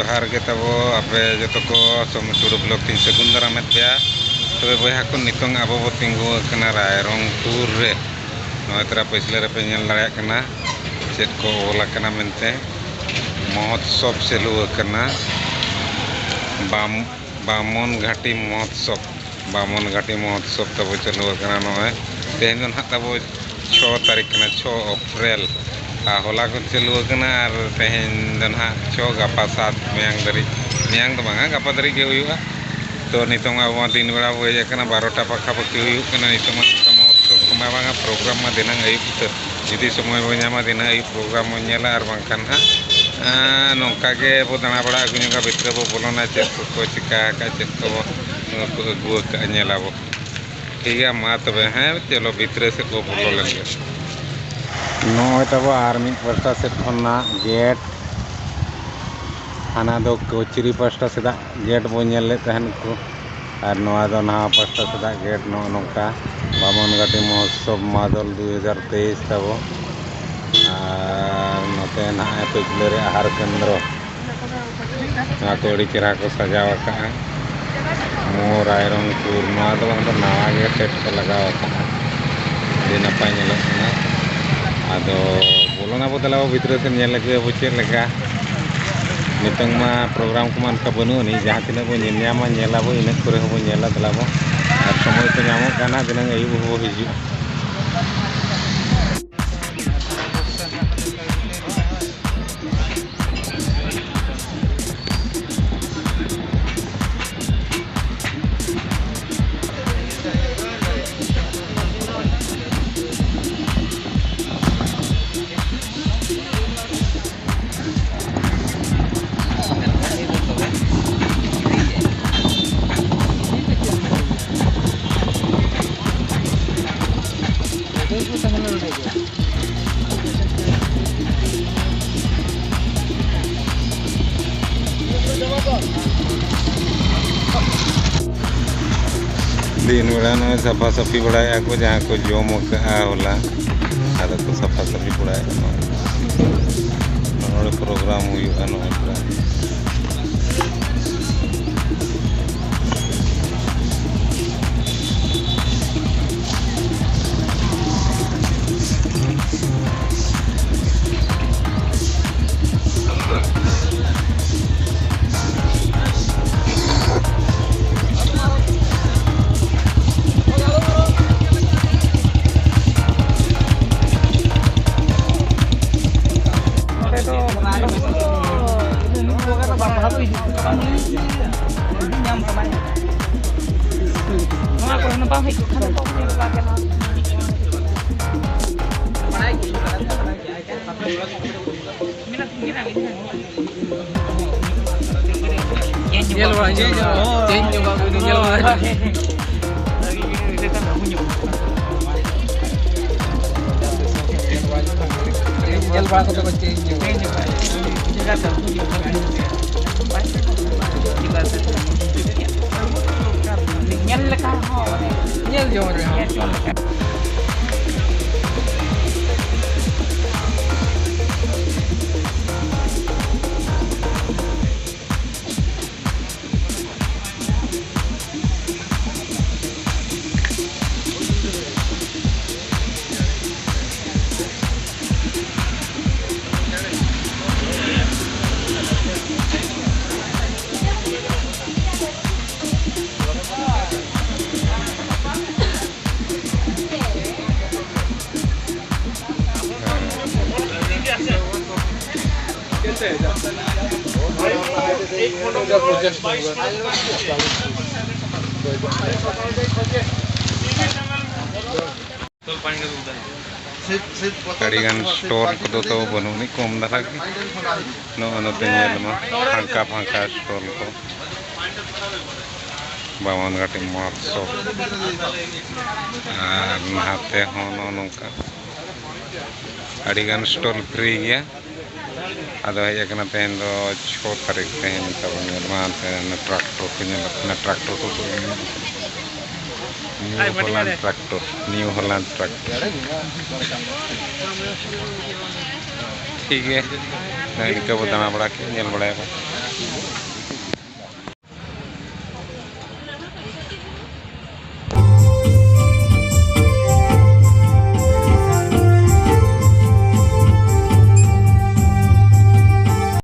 जोहार के तबो आपे जतो को सोमटुड़ ब्लॉक तीन सगुन दारामेत पेया तबे बया को नितोंग आबो बो तिंगु कना रायरंगपुर रे नोतरा पैसले रे पे नेल दाड़े कना चेत को ओला कना मेनते महोत्सव चालू कना बामन घाटी महोत्सव तबो चालू कना नोय तेन दन हा तबो 6 तारीख कना 6 अप्रैल होला को चालू कना और तेन दन हा 6 गापा 7 मेयांग तो बांगा गापा दरी के हुआ तो नितोंग आबो दिन बेड़ा हो जाकना 12टा पाखा पाखी हुई कना नितोंग महोत्सव को बांगा प्रोग्राम मा दिनांग आयुब जुदी समय बो नामा दिना आयुब प्रोग्राम बो नेला और बांखान हा नौका के बो दाना बड़ा अगुñगा भितर बो बोलोना चेक को चिका का चेक को अगुआ का नेला बो ठीक है मा तबे हैं चलो भितर से को बोलो लेंगे नोय तबो आर्मी पास्टा से खना गेट हाना दो कोचरी पास्टा से गेट बो नेले तहन को और नोआ दो ना पास्टा से गेट नो नौका बामन घाटी महोत्सव मादल 2023 तबो नोते ना पिछले रे आहार केंद्र ना तो अड़ी चेहरा को सजाव का मोर रायरंगपुर नोआ दो नवा गे सेट को लगाव का दे नपाय नेलक ना आदो बोलोना बो तला भितर से नेल के बो चेक लगा नितंग मा प्रोग्राम को मान का बनु नहीं जहां तिना बो नेल्यामा नेला बो इन करे हो नेला तला बो और समय तो नामो काना दिनंग आयु बो हिजु दिन बेड़ा ना सफा सफी बड़ा को जहाँ को जोम होला आदा को सफा सफी बड़ा प्रोग्राम हुआ ना अड़ीगान स्टोर को तो बनूनी कम धारा की नोते फांका फांका स्टोर को बामन घाटी महोत्सव नहाते नौका अड़ीगान स्टोर फ्री गया आदो हेजना तेन 6 तारीख तेन तब ट्रैक्टर को न्यू हॉलैंड ट्रैक्टर ठीक है इनका दाना बड़ा के बड़ा